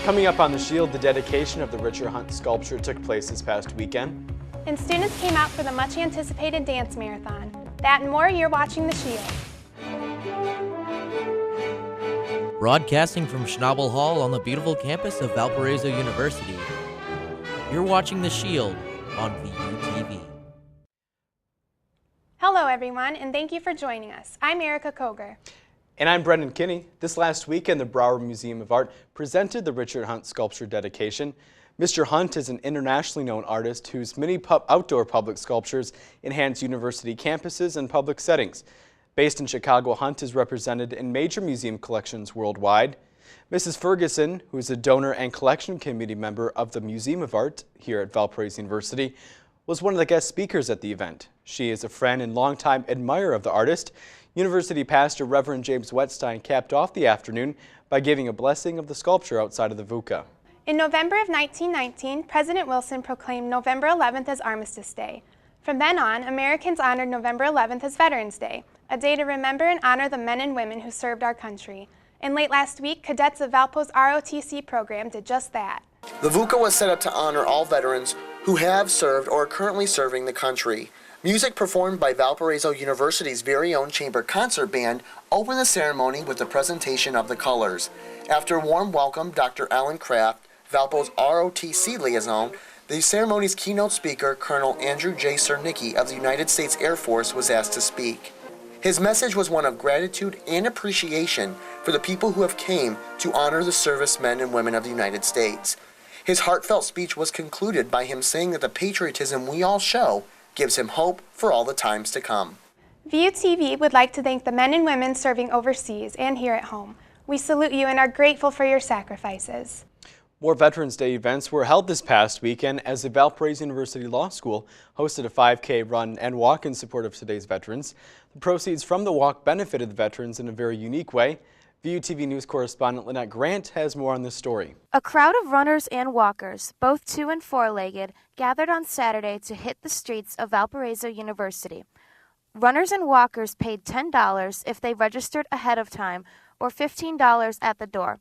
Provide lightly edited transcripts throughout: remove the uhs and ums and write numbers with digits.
Coming up on The Shield, the dedication of the Richard Hunt sculpture took place this past weekend. And students came out for the much anticipated dance marathon. That and more, you're watching The Shield. Broadcasting from Schnabel Hall on the beautiful campus of Valparaiso University, you're watching The Shield on VUTV. Hello everyone, and thank you for joining us. I'm Erica Koger. And I'm Brendan Kinney. This last weekend, the Broward Museum of Art presented the Richard Hunt sculpture dedication. Mr. Hunt is an internationally known artist whose many outdoor public sculptures enhance university campuses and public settings. Based in Chicago, Hunt is represented in major museum collections worldwide. Mrs. Ferguson, who is a donor and collection committee member of the Museum of Art here at Valparaiso University, was one of the guest speakers at the event. She is a friend and longtime admirer of the artist. University pastor Reverend James Wetstein capped off the afternoon by giving a blessing of the sculpture outside of the VUCA. In November of 1919, President Wilson proclaimed November 11th as Armistice Day. From then on, Americans honored November 11th as Veterans Day, a day to remember and honor the men and women who served our country. And late last week, cadets of Valpo's ROTC program did just that. The VUCA was set up to honor all veterans who have served or are currently serving the country. Music performed by Valparaiso University's very own chamber concert band opened the ceremony with the presentation of the colors. After a warm welcome, Dr. Alan Kraft, Valpo's ROTC liaison, the ceremony's keynote speaker, Colonel Andrew J. Cernicki of the United States Air Force, was asked to speak. His message was one of gratitude and appreciation for the people who have came to honor the servicemen and women of the United States. His heartfelt speech was concluded by him saying that the patriotism we all show gives him hope for all the times to come. VUTV would like to thank the men and women serving overseas and here at home. We salute you and are grateful for your sacrifices. More Veterans Day events were held this past weekend as the Valparaiso University Law School hosted a 5K run and walk in support of today's veterans. The proceeds from the walk benefited the veterans in a very unique way. VUTV News correspondent Lynette Grant has more on this story. A crowd of runners and walkers, both two- and four-legged, gathered on Saturday to hit the streets of Valparaiso University. Runners and walkers paid $10 if they registered ahead of time or $15 at the door.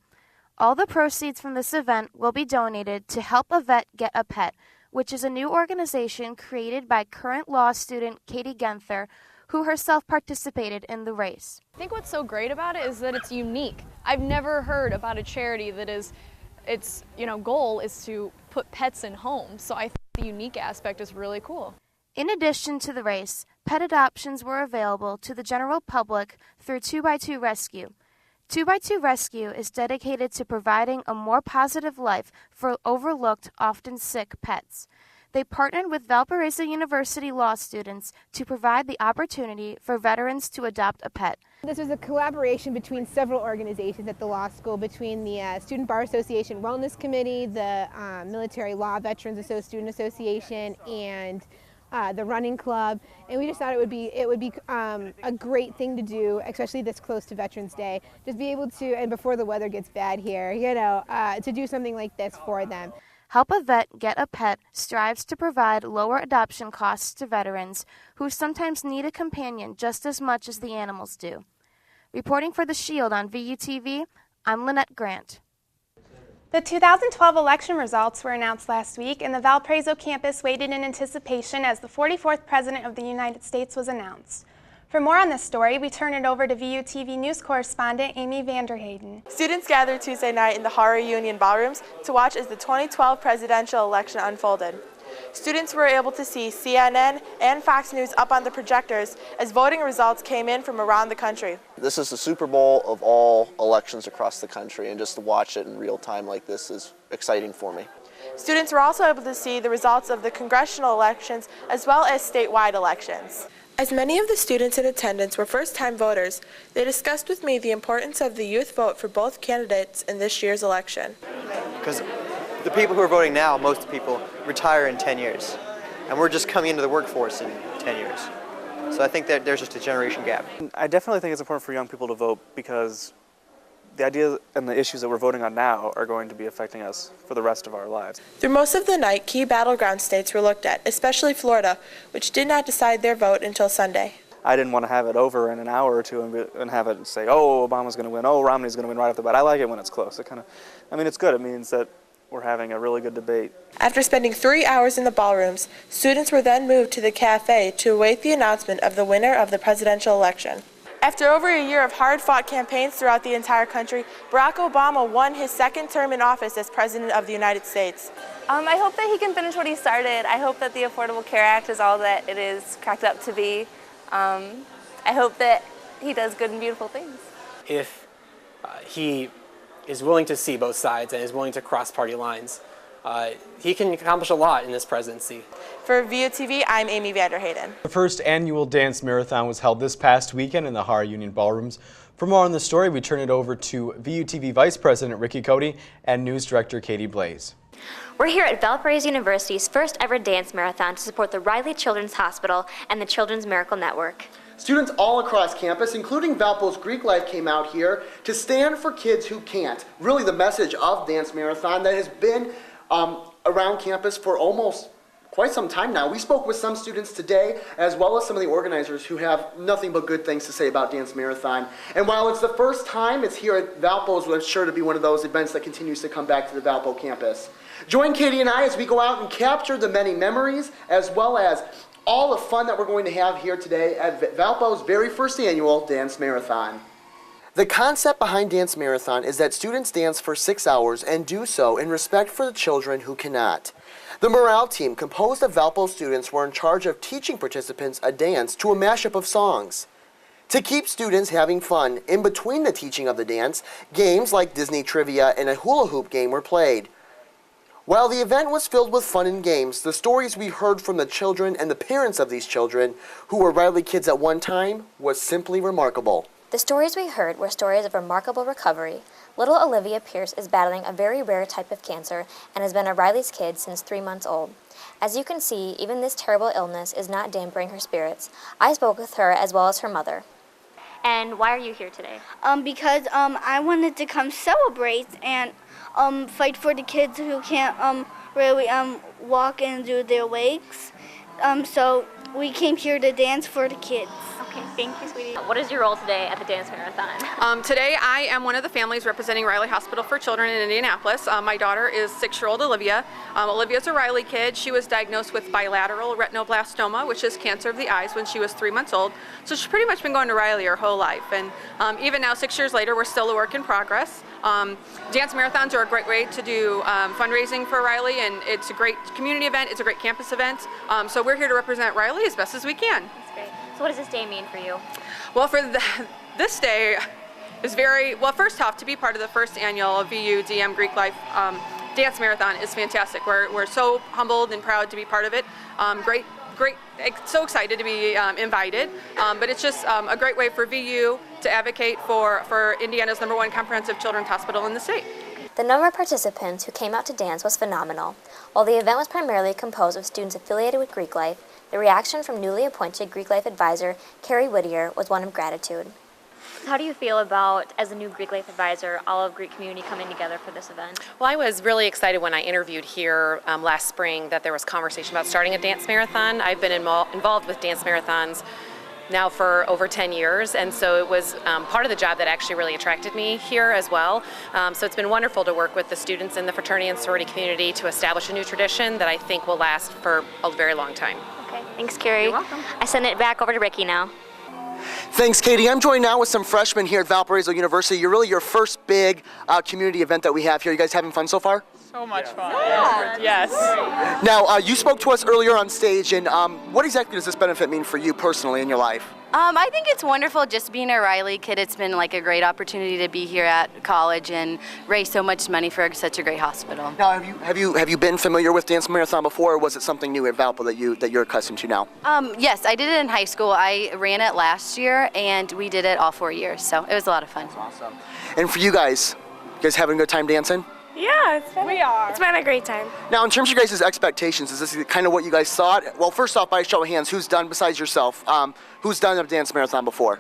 All the proceeds from this event will be donated to Help a Vet Get a Pet, which is a new organization created by current law student Katie Genther, who herself participated in the race. I think what's so great about it is that it's unique. I've never heard about a charity that its goal is to put pets in homes. So I think the unique aspect is really cool. In addition to the race, pet adoptions were available to the general public through 2x2 Rescue. 2x2 Rescue is dedicated to providing a more positive life for overlooked, often sick pets. They partnered with Valparaiso University law students to provide the opportunity for veterans to adopt a pet. This was a collaboration between several organizations at the law school, between the Student Bar Association Wellness Committee, the Military Law Veterans Student Association, and the running club. And we just thought it would be a great thing to do, especially this close to Veterans Day, just be able to, and before the weather gets bad here, to do something like this for them. Help a Vet Get a Pet strives to provide lower adoption costs to veterans who sometimes need a companion just as much as the animals do. Reporting for The Shield on VUTV, I'm Lynette Grant. The 2012 election results were announced last week, and the Valparaiso campus waited in anticipation as the 44th President of the United States was announced. For more on this story, we turn it over to VUTV News correspondent Amy Vanderhayden. Students gathered Tuesday night in the Horror Union ballrooms to watch as the 2012 presidential election unfolded. Students were able to see CNN and Fox News up on the projectors as voting results came in from around the country. This is the Super Bowl of all elections across the country, and just to watch it in real time like this is exciting for me. Students were also able to see the results of the congressional elections as well as statewide elections. As many of the students in attendance were first-time voters, they discussed with me the importance of the youth vote for both candidates in this year's election. Because the people who are voting now, most people retire in 10 years, and we're just coming into the workforce in 10 years. So I think that there's just a generation gap. I definitely think it's important for young people to vote because the idea and the issues that we're voting on now are going to be affecting us for the rest of our lives. Through most of the night, key battleground states were looked at, especially Florida, which did not decide their vote until Sunday. I didn't want to have it over in an hour or two and have it say, oh, Obama's going to win, oh, Romney's going to win right off the bat. I like it when it's close. It kind of, I mean, it's good. It means that we're having a really good debate. After spending 3 hours in the ballrooms, students were then moved to the cafe to await the announcement of the winner of the presidential election. After over a year of hard-fought campaigns throughout the entire country, Barack Obama won his second term in office as President of the United States. I hope that he can finish what he started. I hope that the Affordable Care Act is all that it is cracked up to be. I hope that he does good and beautiful things. If he is willing to see both sides and is willing to cross party lines, he can accomplish a lot in this presidency. For VUTV, I'm Amy Vanderhayden. The first annual dance marathon was held this past weekend in the Hara Union Ballrooms. For more on the story, we turn it over to VUTV Vice President Ricky Cody and News Director Katie Blaze. We're here at Valparaiso University's first ever dance marathon to support the Riley Children's Hospital and the Children's Miracle Network. Students all across campus, including Valpo's Greek Life, came out here to stand for kids who can't. Really the message of Dance Marathon that has been around campus for almost quite some time now. We spoke with some students today, as well as some of the organizers who have nothing but good things to say about Dance Marathon. And while it's the first time it's here at Valpo's, it's sure to be one of those events that continues to come back to the Valpo campus. Join Katie and I as we go out and capture the many memories, as well as all the fun that we're going to have here today at Valpo's very first annual Dance Marathon. The concept behind Dance Marathon is that students dance for 6 hours and do so in respect for the children who cannot. The morale team, composed of Valpo students, were in charge of teaching participants a dance to a mashup of songs. To keep students having fun in between the teaching of the dance, games like Disney Trivia and a hula hoop game were played. While the event was filled with fun and games, the stories we heard from the children and the parents of these children, who were Riley kids at one time, was simply remarkable. The stories we heard were stories of remarkable recovery. Little Olivia Pierce is battling a very rare type of cancer and has been a Riley's kid since 3 months old. As you can see, even this terrible illness is not dampening her spirits. I spoke with her as well as her mother. And why are you here today? Because I wanted to come celebrate and fight for the kids who can't really walk and do their legs. So we came here to dance for the kids. Okay, thank you, sweetie. What is your role today at the Dance Marathon? Today I am one of the families representing Riley Hospital for Children in Indianapolis. My daughter is 6-year-old Olivia. Olivia's a Riley kid. She was diagnosed with bilateral retinoblastoma, which is cancer of the eyes, when she was 3 months old. So she's pretty much been going to Riley her whole life. And even now, 6 years later, we're still a work in progress. Dance marathons are a great way to do fundraising for Riley, and it's a great community event. It's a great campus event. So we're here to represent Riley as best as we can. That's great. So what does this day mean for you? Well, this day is very, well, first off, to be part of the first annual VU-DM Greek Life Dance Marathon is fantastic. We're so humbled and proud to be part of it. Great, so excited to be invited. But it's just a great way for VU to advocate for Indiana's #1 comprehensive children's hospital in the state. The number of participants who came out to dance was phenomenal. While the event was primarily composed of students affiliated with Greek Life, the reaction from newly appointed Greek Life advisor Carrie Whittier was one of gratitude. How do you feel about, as a new Greek Life advisor, all of Greek community coming together for this event? Well, I was really excited when I interviewed here last spring that there was conversation about starting a dance marathon. I've been involved with dance marathons now for over 10 years, and so it was part of the job that actually really attracted me here as well. So it's been wonderful to work with the students in the fraternity and sorority community to establish a new tradition that I think will last for a very long time. Okay, thanks, Carrie. You're welcome. I send it back over to Ricky now. Thanks, Katie. I'm joined now with some freshmen here at Valparaiso University. You're really your first big community event that we have here. You guys having fun so far? So much fun. Yeah. Yes. Now, you spoke to us earlier on stage, and what exactly does this benefit mean for you personally in your life? I think it's wonderful just being a Riley kid. It's been like a great opportunity to be here at college and raise so much money for such a great hospital. Now, have you been familiar with Dance Marathon before, or was it something new at Valpo that you're accustomed to now? Yes, I did it in high school. I ran it last year, and we did it all 4 years, so it was a lot of fun. That's awesome. And for you guys having a good time dancing? Yeah, it's been a great time. Now, in terms of your guys' expectations, is this kind of what you guys thought? Well, first off, by a show of hands, who's done, besides yourself, who's done a dance marathon before?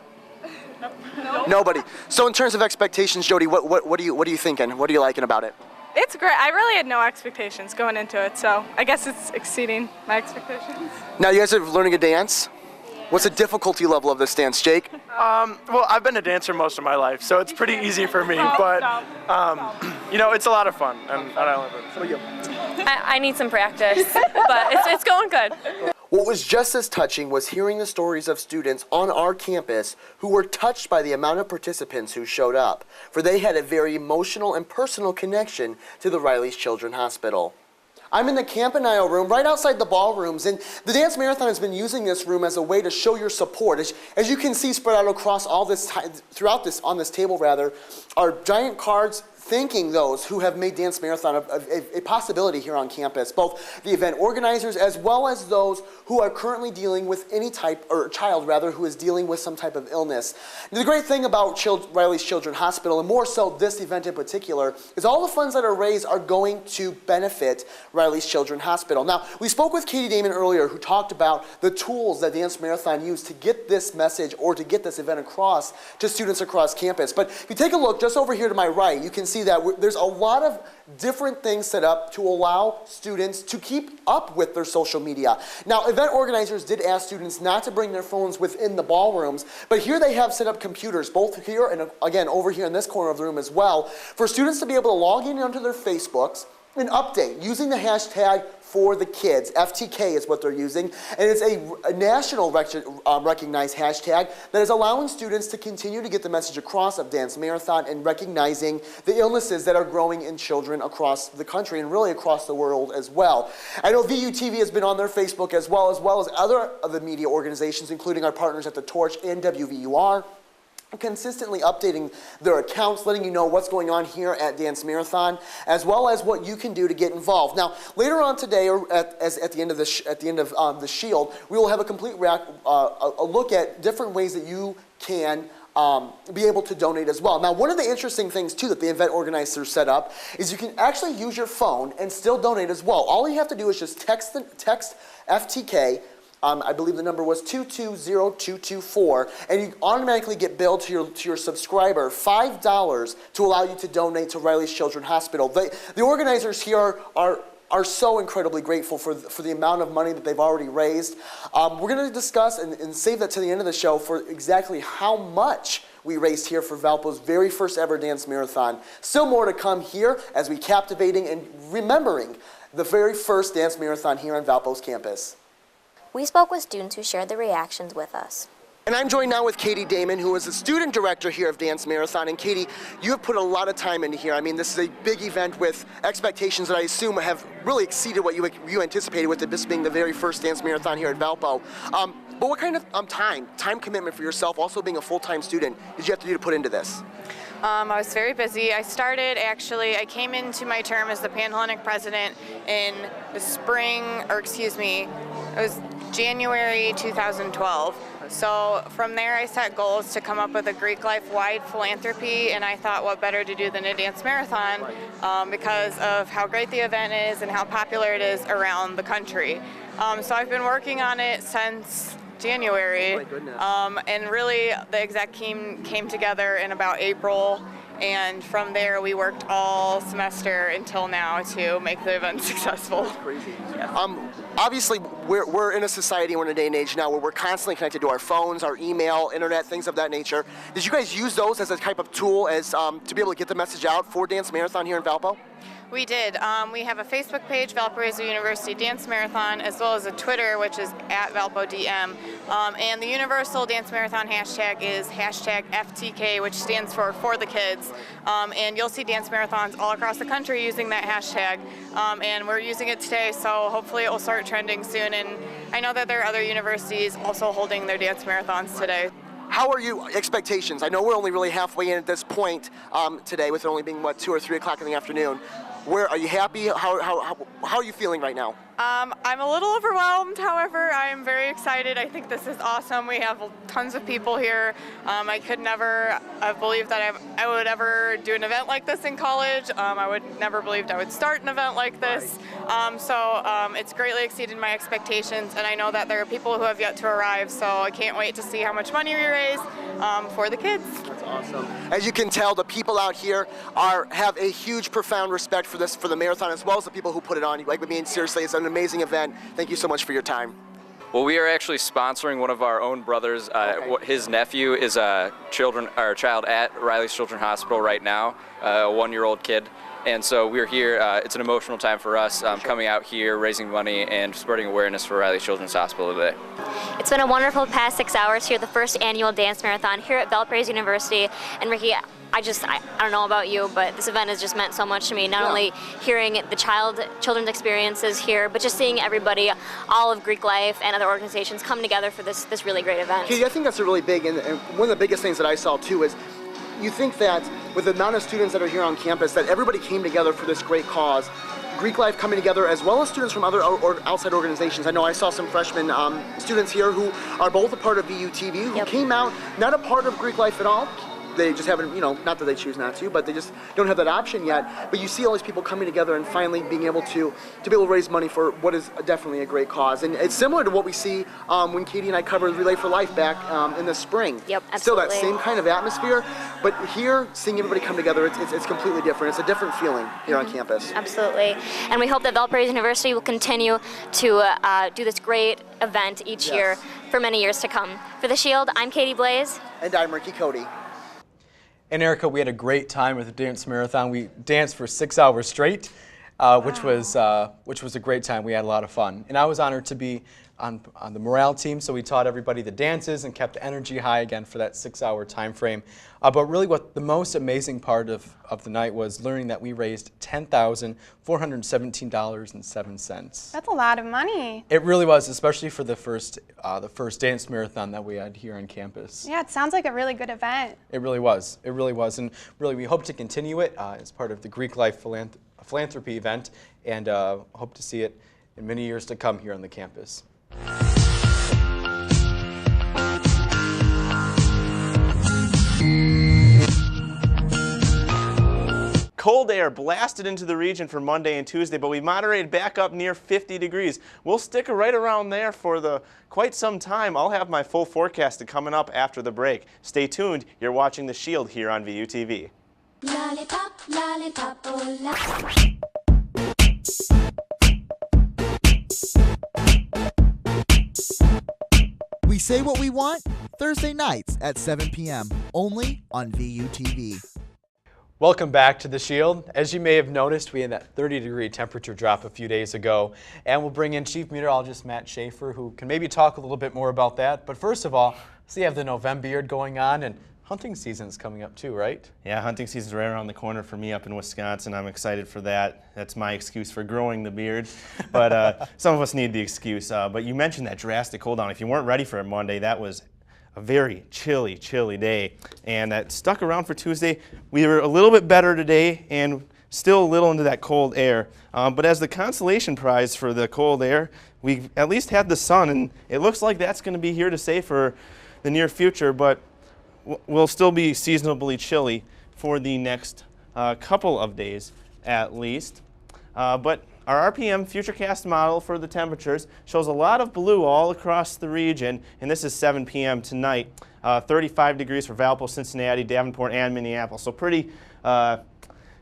No. Nobody. So in terms of expectations, Jody, what are you thinking? What are you liking about it? It's great. I really had no expectations going into it, so I guess it's exceeding my expectations. Now, you guys are learning a dance? What's the difficulty level of this dance, Jake? Well, I've been a dancer most of my life, so it's pretty easy for me, but, you know, it's a lot of fun, and I love it. What about you? I need some practice, but it's going good. What was just as touching was hearing the stories of students on our campus who were touched by the amount of participants who showed up, for they had a very emotional and personal connection to the Riley's Children's Hospital. I'm in the Campanile room right outside the ballrooms, and the Dance Marathon has been using this room as a way to show your support. As you can see spread out across all this throughout this, on this table rather, are giant cards thanking those who have made Dance Marathon a possibility here on campus, both the event organizers as well as those who are currently dealing with any type, or child rather, who is dealing with some type of illness. The great thing about Riley's Children's Hospital, and more so this event in particular, is all the funds that are raised are going to benefit Riley's Children's Hospital. Now, we spoke with Katie Damon earlier, who talked about the tools that Dance Marathon used to get this message or to get this event across to students across campus. But if you take a look just over here to my right, you can see that there's a lot of different things set up to allow students to keep up with their social media. Now, event organizers did ask students not to bring their phones within the ballrooms, but here they have set up computers, both here and again over here in this corner of the room as well, for students to be able to log in onto their Facebooks and update using the hashtag for the kids. FTK is what they're using, and it's a national recognized hashtag that is allowing students to continue to get the message across of Dance Marathon and recognizing the illnesses that are growing in children across the country and really across the world as well. I know VUTV has been on their Facebook as well as other of the media organizations, including our partners at The Torch and WVUR. Consistently updating their accounts, letting you know what's going on here at Dance Marathon, as well as what you can do to get involved. Now, later on today, or at the end of the Shield, we will have a complete a look at different ways that you can be able to donate as well. Now, one of the interesting things too that the event organizers set up is you can actually use your phone and still donate as well. All you have to do is just text FTK. I believe the number was 220224, and you automatically get billed to your subscriber $5 to allow you to donate to Riley's Children's Hospital. The organizers here are so incredibly grateful for the amount of money that they've already raised. We're going to discuss and save that to the end of the show for exactly how much we raised here for Valpo's very first ever Dance Marathon. Still more to come here as we captivating and remembering the very first Dance Marathon here on Valpo's campus. We spoke with students who shared their reactions with us. And I'm joined now with Katie Damon, who is the student director here of Dance Marathon. And Katie, you have put a lot of time into here. I mean, this is a big event with expectations that I assume have really exceeded what you anticipated with this being the very first Dance Marathon here at Valpo. But what kind of time commitment for yourself, also being a full-time student, did you have to do to put into this? I was very busy. I came into my term as the Panhellenic president in the spring, it was January 2012. So from there I set goals to come up with a Greek life-wide philanthropy, and I thought what better to do than a Dance Marathon because of how great the event is and how popular it is around the country. So I've been working on it since January, and really the exec team came together in about April, and from there we worked all semester until now to make the event successful. That's crazy. Obviously, we're in a society, we're in a day and age now where we're constantly connected to our phones, our email, internet, things of that nature. Did you guys use those as a type of tool to be able to get the message out for Dance Marathon here in Valpo? We did. We have a Facebook page, Valparaiso University Dance Marathon, as well as a Twitter, which is @ValpoDM. And the universal Dance Marathon hashtag is hashtag FTK, which stands for the kids. And you'll see dance marathons all across the country using that hashtag. And we're using it today, so hopefully it will start trending soon. And I know that there are other universities also holding their dance marathons today. How are your expectations? I know we're only really halfway in at this point today, with it only being, 2 or 3 o'clock in the afternoon. Where are you happy? How are you feeling right now? I'm a little overwhelmed, however, I am very excited. I think this is awesome. We have tons of people here. I could never have believed that I would ever do an event like this in college. I would never believed I would start an event like this. So it's greatly exceeded my expectations, and I know that there are people who have yet to arrive, so I can't wait to see how much money we raise for the kids. That's awesome. As you can tell, the people out here have a huge, profound respect for the marathon, as well as the people who put it on. I mean, seriously, it's an amazing event. Thank you so much for your time. Well, we are actually sponsoring one of our own brothers. His nephew is a child at Riley's Children's Hospital right now, a 1-year-old kid. And so we're here. It's an emotional time for us, coming out here, raising money, and spreading awareness for Riley Children's Hospital today. It's been a wonderful past 6 hours here at the first annual dance marathon here at Valparaiso University. And Ricky, I don't know about you, but this event has just meant so much to me. Not only hearing the children's experiences here, but just seeing everybody, all of Greek Life and other organizations come together for this really great event. Katie, I think that's a really big, and one of the biggest things that I saw too is, you think that with the amount of students that are here on campus, that everybody came together for this great cause. Greek Life coming together, as well as students from other outside organizations. I know I saw some freshman students here who are both a part of VUTV, who came out not a part of Greek Life at all. They just haven't, not that they choose not to, but they just don't have that option yet. But you see all these people coming together and finally being able to raise money for what is definitely a great cause. And it's similar to what we see when Katie and I covered Relay for Life back in the spring. Yep, absolutely. Still that same kind of atmosphere, but here, seeing everybody come together, it's completely different. It's a different feeling here on campus. Absolutely. And we hope that Valparaiso University will continue to do this great event each year for many years to come. For The Shield, I'm Katie Blaze. And I'm Ricky Cody. And Erica, we had a great time with the dance marathon. We danced for 6 hours straight, which was a great time. We had a lot of fun. And I was honored to be on the morale team, so we taught everybody the dances and kept the energy high again for that 6-hour time frame. But really what the most amazing part of the night was learning that we raised $10,417.07. That's a lot of money. It really was, especially for the first dance marathon that we had here on campus. Yeah, it sounds like a really good event. It really was. It really was. And really we hope to continue it as part of the Greek Life Philanthropy event, and hope to see it in many years to come here on the campus. Cold air blasted into the region for Monday and Tuesday, but we moderated back up near 50 degrees. We'll stick right around there for quite some time. I'll have my full forecast coming up after the break. Stay tuned. You're watching The Shield here on VUTV. Lollipop, lollipop, oh, lollipop. We say what we want, Thursday nights at 7 p.m., only on VUTV. Welcome back to The Shield. As you may have noticed, we had that 30-degree temperature drop a few days ago, and we'll bring in Chief Meteorologist Matt Schaefer, who can maybe talk a little bit more about that. But first of all, so you have the November going on, and hunting season's coming up too, right? Yeah, hunting season's right around the corner for me up in Wisconsin. I'm excited for that. That's my excuse for growing the beard. But some of us need the excuse. But you mentioned that drastic cold down. If you weren't ready for it Monday, that was a very chilly day. And that stuck around for Tuesday. We were a little bit better today and still a little into that cold air. But as the consolation prize for the cold air, we at least had the sun, and it looks like that's going to be here to stay for the near future. But will still be seasonably chilly for the next couple of days at least. But our RPM Futurecast model for the temperatures shows a lot of blue all across the region, and this is 7 p.m. tonight. 35 degrees for Valpo, Cincinnati, Davenport, and Minneapolis. So pretty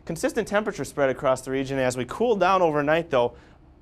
consistent temperature spread across the region. As we cool down overnight, though,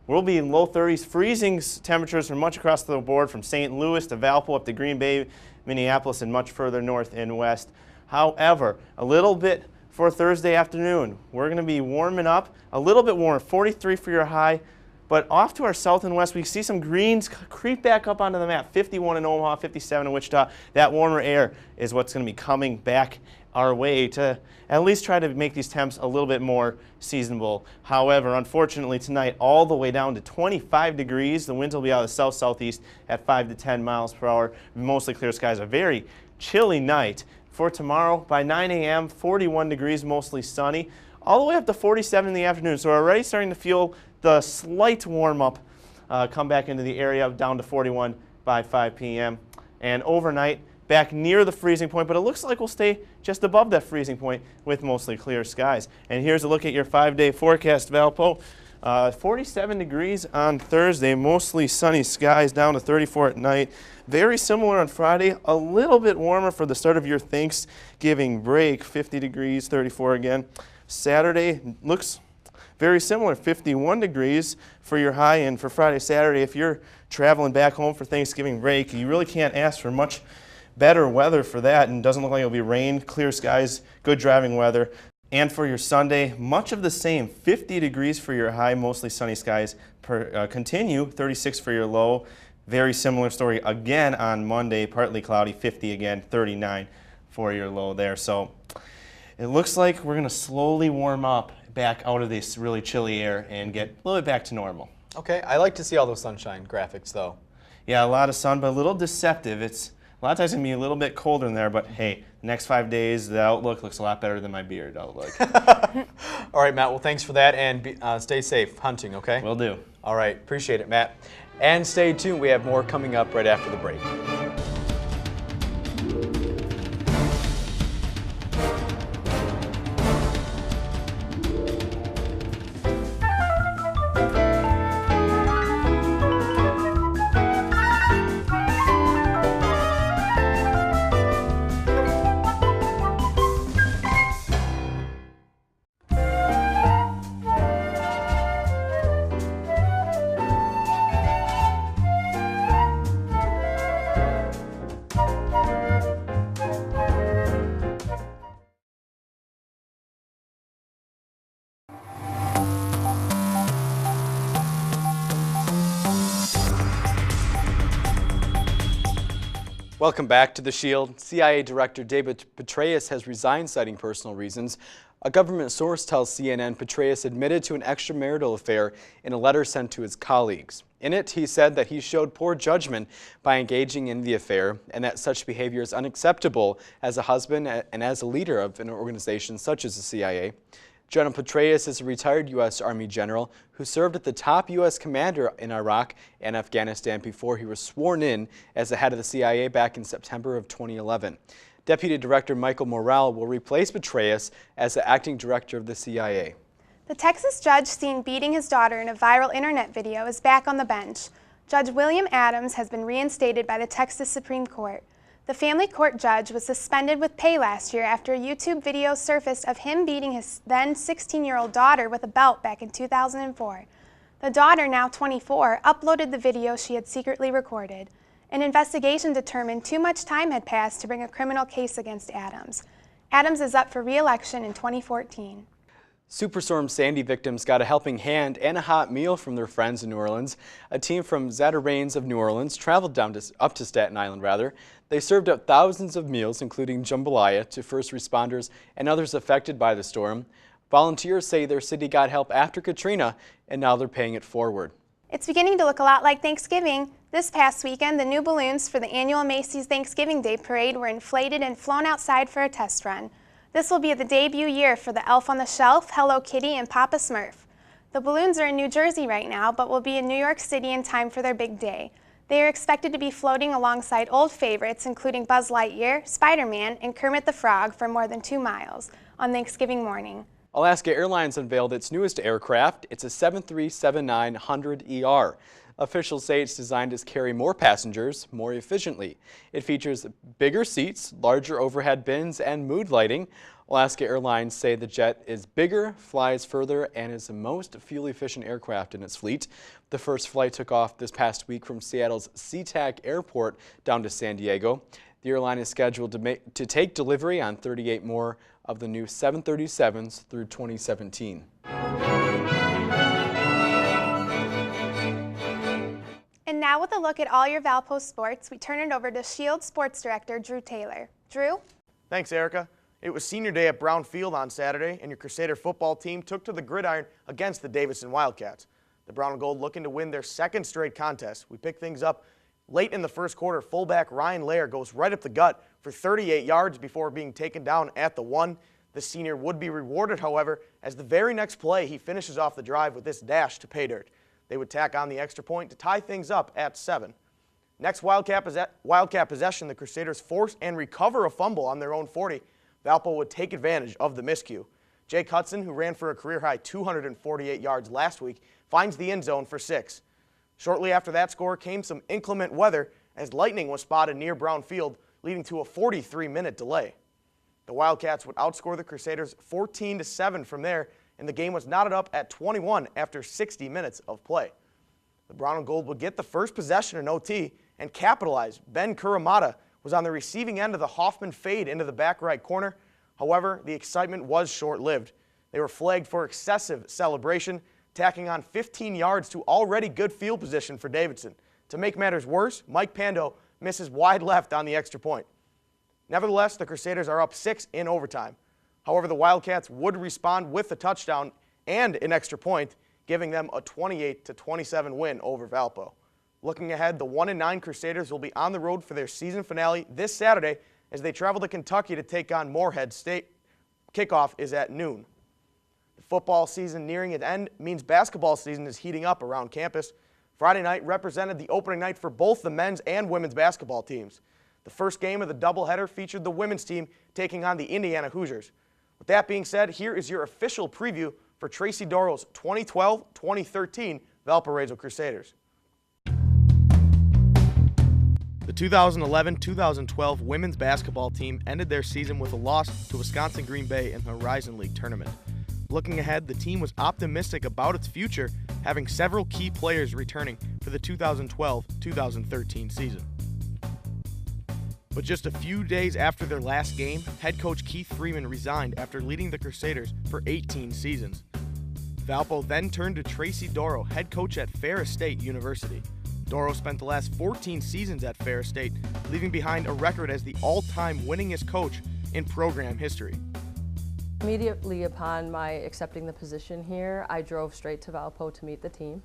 we'll be in low 30s, freezing temperatures from much across the board, from St. Louis to Valpo up to Green Bay, Minneapolis, and much further north and west. However, a little bit for Thursday afternoon. We're going to be warming up, a little bit warmer, 43 for your high, but off to our south and west, we see some greens creep back up onto the map. 51 in Omaha, 57 in Wichita. That warmer air is what's going to be coming back our way to at least try to make these temps a little bit more seasonable. However, unfortunately tonight, all the way down to 25 degrees. The winds will be out of the south-southeast at 5 to 10 miles per hour. Mostly clear skies. A very chilly night. For tomorrow, by 9 a.m., 41 degrees, mostly sunny, all the way up to 47 in the afternoon. So we're already starting to feel the slight warm-up come back into the area, down to 41 by 5 p.m. And overnight, back near the freezing point, but it looks like we'll stay just above that freezing point with mostly clear skies. And here's a look at your 5-day forecast, Valpo. 47 degrees on Thursday, mostly sunny skies, down to 34 at night. Very similar on Friday, a little bit warmer for the start of your Thanksgiving break, 50 degrees, 34 again. Saturday looks very similar, 51 degrees for your high. And for Friday, Saturday, if you're traveling back home for Thanksgiving break, you really can't ask for much better weather for that, and doesn't look like it'll be rain, clear skies, good driving weather. And for your Sunday, much of the same, 50 degrees for your high, mostly sunny skies continue, 36 for your low. Very similar story again on Monday, partly cloudy, 50 again, 39 for your low there. So it looks like we're going to slowly warm up back out of this really chilly air and get a little bit back to normal. Okay, I like to see all those sunshine graphics though. Yeah, a lot of sun, but a little deceptive. It's a lot of times going to be a little bit colder in there, but hey, the next 5 days, the outlook looks a lot better than my beard outlook. All right, Matt, well, thanks for that, and stay safe hunting, okay? Will do. All right, appreciate it, Matt. And stay tuned, we have more coming up right after the break. Welcome back to The Shield. CIA Director David Petraeus has resigned citing personal reasons. A government source tells CNN Petraeus admitted to an extramarital affair in a letter sent to his colleagues. In it, he said that he showed poor judgment by engaging in the affair and that such behavior is unacceptable as a husband and as a leader of an organization such as the CIA. General Petraeus is a retired U.S. Army general who served as the top U.S. commander in Iraq and Afghanistan before he was sworn in as the head of the CIA back in September of 2011. Deputy Director Michael Morrell will replace Petraeus as the acting director of the CIA. The Texas judge seen beating his daughter in a viral internet video is back on the bench. Judge William Adams has been reinstated by the Texas Supreme Court. The family court judge was suspended with pay last year after a YouTube video surfaced of him beating his then 16-year-old daughter with a belt back in 2004. The daughter, now 24, uploaded the video she had secretly recorded. An investigation determined too much time had passed to bring a criminal case against Adams. Adams is up for re-election in 2014. Superstorm Sandy victims got a helping hand and a hot meal from their friends in New Orleans. A team from Zatarain's of New Orleans traveled up to Staten Island. They served up thousands of meals, including jambalaya, to first responders and others affected by the storm. Volunteers say their city got help after Katrina, and now they're paying it forward. It's beginning to look a lot like Thanksgiving. This past weekend, the new balloons for the annual Macy's Thanksgiving Day Parade were inflated and flown outside for a test run. This will be the debut year for the Elf on the Shelf, Hello Kitty, and Papa Smurf. The balloons are in New Jersey right now, but will be in New York City in time for their big day. They are expected to be floating alongside old favorites, including Buzz Lightyear, Spider-Man, and Kermit the Frog for more than 2 miles on Thanksgiving morning. Alaska Airlines unveiled its newest aircraft. It's a 737-900ER. Officials say it's designed to carry more passengers more efficiently. It features bigger seats, larger overhead bins, and mood lighting. Alaska Airlines say the jet is bigger, flies further, and is the most fuel-efficient aircraft in its fleet. The first flight took off this past week from Seattle's SeaTac Airport down to San Diego. The airline is scheduled to take delivery on 38 more of the new 737s through 2017. And now with a look at all your Valpo sports, we turn it over to Shield Sports Director Drew Taylor. Drew? Thanks, Erica. It was senior day at Brown Field on Saturday, and your Crusader football team took to the gridiron against the Davidson Wildcats. The Brown and Gold looking to win their second straight contest. We pick things up late in the first quarter. Fullback Ryan Lair goes right up the gut for 38 yards before being taken down at the 1. The senior would be rewarded, however, as the very next play he finishes off the drive with this dash to pay dirt. They would tack on the extra point to tie things up at 7. Next Wildcat possession, the Crusaders force and recover a fumble on their own 40. Valpo would take advantage of the miscue. Jake Hudson, who ran for a career-high 248 yards last week, finds the end zone for 6. Shortly after that score came some inclement weather as lightning was spotted near Brown Field, leading to a 43-minute delay. The Wildcats would outscore the Crusaders 14-7 from there and the game was knotted up at 21 after 60 minutes of play. The Brown and Gold would get the first possession in OT and capitalize. Ben Kuramata was on the receiving end of the Hoffman fade into the back right corner. However, the excitement was short-lived. They were flagged for excessive celebration, tacking on 15 yards to already good field position for Davidson. To make matters worse, Mike Pando misses wide left on the extra point. Nevertheless, the Crusaders are up 6 in overtime. However, the Wildcats would respond with a touchdown and an extra point, giving them a 28-27 win over Valpo. Looking ahead, the 1-9 Crusaders will be on the road for their season finale this Saturday as they travel to Kentucky to take on Morehead State. Kickoff is at noon. The football season nearing its end means basketball season is heating up around campus. Friday night represented the opening night for both the men's and women's basketball teams. The first game of the doubleheader featured the women's team taking on the Indiana Hoosiers. With that being said, here is your official preview for Tracy Dorrell's 2012-2013 Valparaiso Crusaders. The 2011-2012 women's basketball team ended their season with a loss to Wisconsin Green Bay in the Horizon League tournament. Looking ahead, the team was optimistic about its future, having several key players returning for the 2012-2013 season. But just a few days after their last game, head coach Keith Freeman resigned after leading the Crusaders for 18 seasons. Valpo then turned to Tracy Dorrell, head coach at Ferris State University. Dorrell spent the last 14 seasons at Ferris State, leaving behind a record as the all-time winningest coach in program history. Immediately upon my accepting the position here, I drove straight to Valpo to meet the team.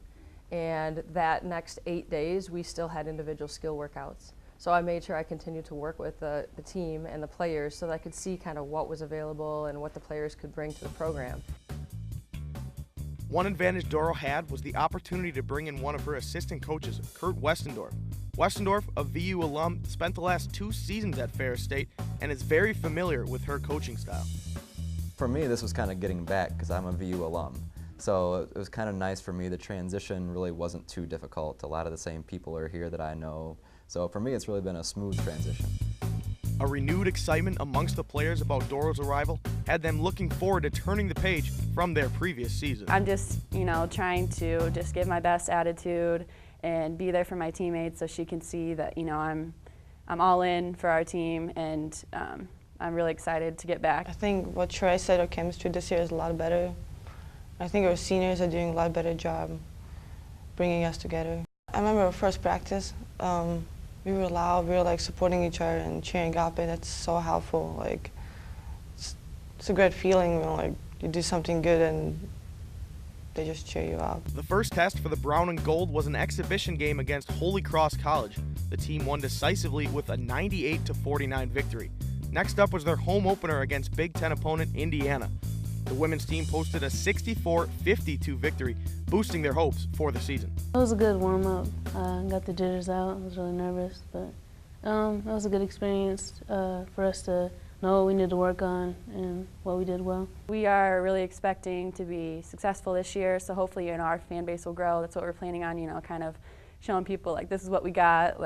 And that next 8 days, we still had individual skill workouts. So I made sure I continued to work with the team and the players so that I could see kind of what was available and what the players could bring to the program. One advantage Dorrell had was the opportunity to bring in one of her assistant coaches, Kurt Westendorf. Westendorf, a VU alum, spent the last 2 seasons at Ferris State and is very familiar with her coaching style. For me, this was kind of getting back because I'm a VU alum. So it was kind of nice for me. The transition really wasn't too difficult. A lot of the same people are here that I know. So for me, it's really been a smooth transition. A renewed excitement amongst the players about Dorrell's arrival had them looking forward to turning the page from their previous season. I'm just, trying to just give my best attitude and be there for my teammates so she can see that, I'm all in for our team, and I'm really excited to get back. I think what Troy said, our chemistry this year is a lot better. I think our seniors are doing a lot better job bringing us together. I remember our first practice. We were loud, we were supporting each other and cheering up, and it's so helpful. It's a great feeling when you do something good and they just cheer you up. The first test for the Brown and Gold was an exhibition game against Holy Cross College. The team won decisively with a 98-49 victory. Next up was their home opener against Big Ten opponent Indiana. The women's team posted a 64-52 victory, boosting their hopes for the season. It was a good warm-up. Got the jitters out. I was really nervous, but it was a good experience for us to know what we need to work on and what we did well. We are really expecting to be successful this year, so hopefully our fan base will grow. That's what we're planning on, kind of showing people this is what we got,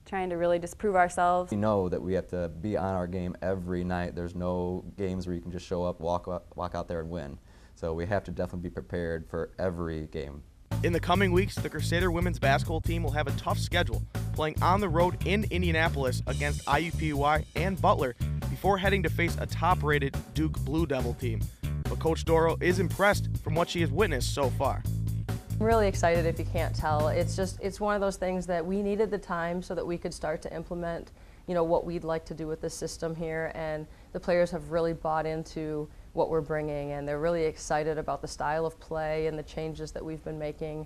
trying to really just prove ourselves. We know that we have to be on our game every night. There's no games where you can just show up, walk out there and win. So we have to definitely be prepared for every game. In the coming weeks, the Crusader women's basketball team will have a tough schedule, playing on the road in Indianapolis against IUPUI and Butler before heading to face a top-rated Duke Blue Devil team. But Coach Dorrell is impressed from what she has witnessed so far. I'm really excited if you can't tell. It's one of those things that we needed the time so that we could start to implement, what we'd like to do with the system here, and the players have really bought into what we're bringing, and they're really excited about the style of play and the changes that we've been making.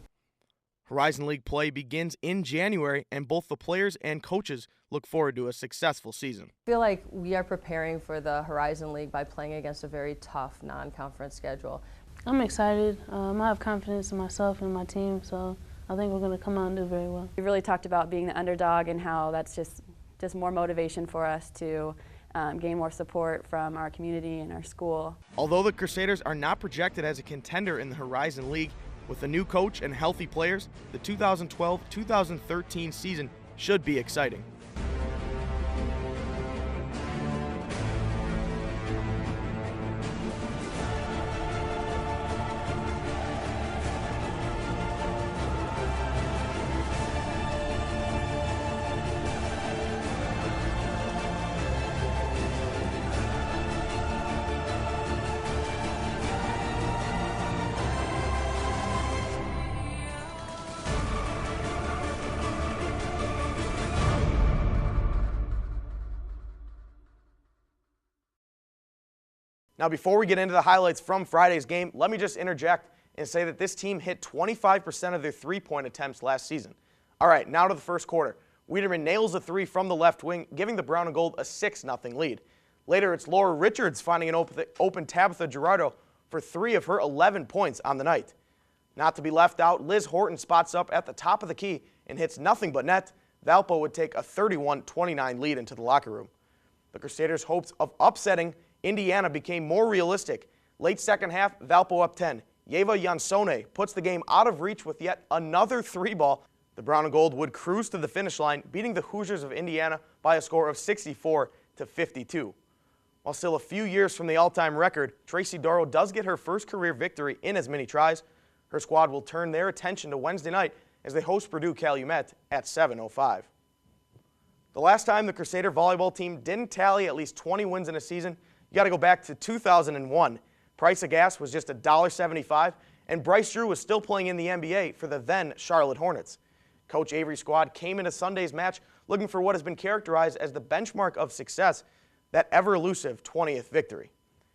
Horizon League play begins in January, and both the players and coaches look forward to a successful season. I feel like we are preparing for the Horizon League by playing against a very tough non-conference schedule. I'm excited. I have confidence in myself and my team, so I think we're going to come out and do very well. We really talked about being the underdog and how that's just more motivation for us to gain more support from our community and our school. Although the Crusaders are not projected as a contender in the Horizon League, with a new coach and healthy players, the 2012-2013 season should be exciting. Now, before we get into the highlights from Friday's game, let me just interject and say that this team hit 25% of their three-point attempts last season. All right, now to the first quarter. Wiedemann nails a three from the left wing, giving the Brown and Gold a 6-0 lead. Later, it's Laura Richards finding an open Tabitha Gerardo for 3 of her 11 points on the night. Not to be left out, Liz Horton spots up at the top of the key and hits nothing but net. Valpo would take a 31-29 lead into the locker room. The Crusaders' hopes of upsetting Indiana became more realistic. Late second half, Valpo up 10. Yeva Jansone puts the game out of reach with yet another 3-ball. The Brown and Gold would cruise to the finish line, beating the Hoosiers of Indiana by a score of 64-52. While still a few years from the all-time record, Tracy Doro does get her first career victory in as many tries. Her squad will turn their attention to Wednesday night as they host Purdue Calumet at 7:05. The last time the Crusader volleyball team didn't tally at least 20 wins in a season, you got to go back to 2001. Price of gas was just $1.75, and Bryce Drew was still playing in the NBA for the then Charlotte Hornets. Coach Avery's squad came into Sunday's match looking for what has been characterized as the benchmark of success, that ever-elusive 20th victory.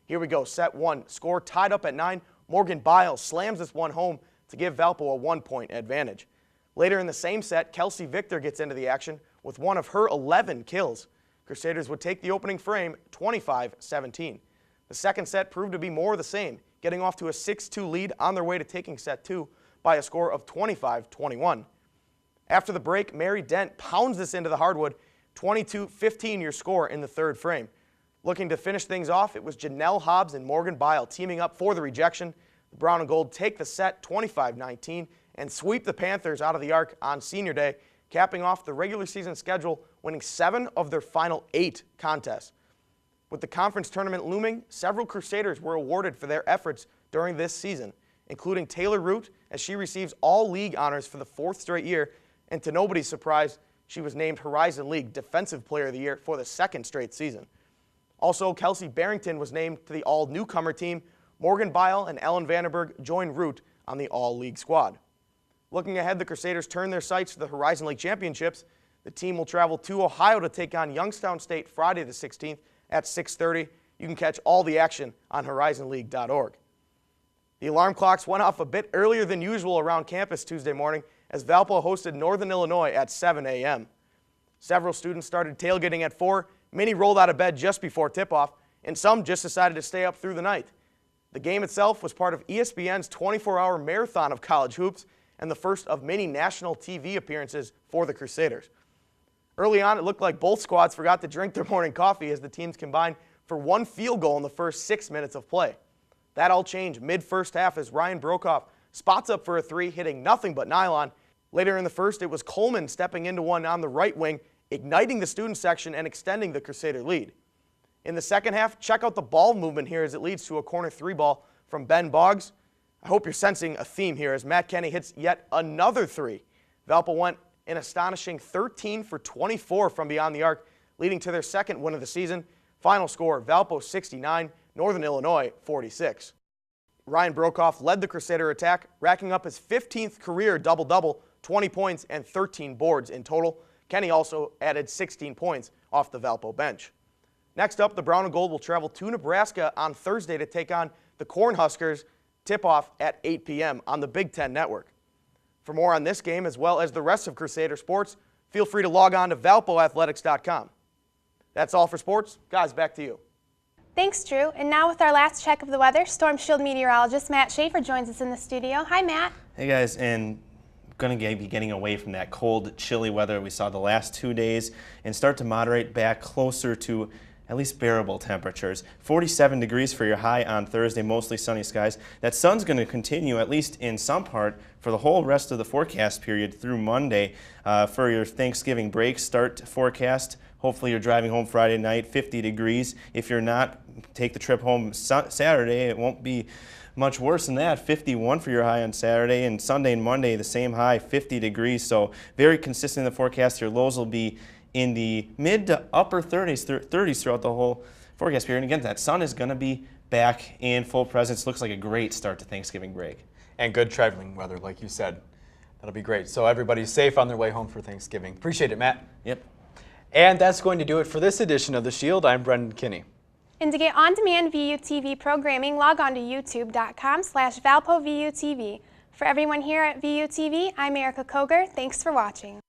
Here we go, set 1, score tied up at 9. Morgan Biles slams this one home to give Valpo a 1-point advantage. Later in the same set, Kelsey Victor gets into the action with one of her 11 kills. Crusaders would take the opening frame 25-17. The second set proved to be more of the same, getting off to a 6-2 lead on their way to taking set 2 by a score of 25-21. After the break, Mary Dent pounds this into the hardwood, 22-15 your score in the third frame. Looking to finish things off, it was Janelle Hobbs and Morgan Bile teaming up for the rejection. The Brown and Gold take the set 25-19 and sweep the Panthers out of the arc on senior day, capping off the regular season schedule, winning 7 of their final 8 contests. With the conference tournament looming, several Crusaders were awarded for their efforts during this season, including Taylor Root, as she receives all league honors for the 4th straight year, and to nobody's surprise, she was named Horizon League Defensive Player of the Year for the 2nd straight season. Also, Kelsey Barrington was named to the all-newcomer team. Morgan Bile and Ellen Vandenberg joined Root on the all-league squad. Looking ahead, the Crusaders turn their sights to the Horizon League Championships. The team will travel to Ohio to take on Youngstown State Friday the 16th at 6:30. You can catch all the action on horizonleague.org. The alarm clocks went off a bit earlier than usual around campus Tuesday morning as Valpo hosted Northern Illinois at 7 a.m. Several students started tailgating at 4. Many rolled out of bed just before tip-off, and some just decided to stay up through the night. The game itself was part of ESPN's 24-hour marathon of college hoops and the first of many national TV appearances for the Crusaders. Early on, it looked like both squads forgot to drink their morning coffee as the teams combined for one field goal in the first 6 minutes of play. That all changed mid-first half as Ryan Brokoff spots up for a 3, hitting nothing but nylon. Later in the first, it was Coleman stepping into one on the right wing, igniting the student section and extending the Crusader lead. In the second half, check out the ball movement here as it leads to a corner 3-ball from Ben Boggs. I hope you're sensing a theme here as Matt Kenny hits yet another 3. Valpo went an astonishing 13 for 24 from beyond the arc, leading to their second win of the season. Final score, Valpo 69, Northern Illinois 46. Ryan Brokoff led the Crusader attack, racking up his 15th career double-double, 20 points and 13 boards in total. Kenny also added 16 points off the Valpo bench. Next up, the Brown and Gold will travel to Nebraska on Thursday to take on the Cornhuskers. Tip-off at 8 p.m. on the Big Ten Network. For more on this game, as well as the rest of Crusader sports, feel free to log on to valpoathletics.com. That's all for sports. Guys, back to you. Thanks, Drew. And now with our last check of the weather, Storm Shield meteorologist Matt Schaefer joins us in the studio. Hi, Matt. Hey, guys. And going to be getting away from that cold, chilly weather we saw the last 2 days and start to moderate back closer to at least bearable temperatures. 47 degrees for your high on Thursday, mostly sunny skies. That sun's going to continue, at least in some part, for the whole rest of the forecast period through Monday. For your Thanksgiving break start forecast, hopefully you're driving home Friday night, 50 degrees. If you're not, take the trip home Saturday. It won't be much worse than that. 51 for your high on Saturday, and Sunday and Monday the same high, 50 degrees. So very consistent in the forecast. Your lows will be in the mid to upper 30s throughout the whole forecast period. And again, that sun is going to be back in full presence. Looks like a great start to Thanksgiving break. And good traveling weather, like you said. That'll be great. So everybody's safe on their way home for Thanksgiving. Appreciate it, Matt. Yep. And that's going to do it for this edition of The Shield. I'm Brendan Kinney. And to get on-demand VUTV programming, log on to youtube.com/ValpoVUTV. For everyone here at VUTV, I'm Erica Koger. Thanks for watching.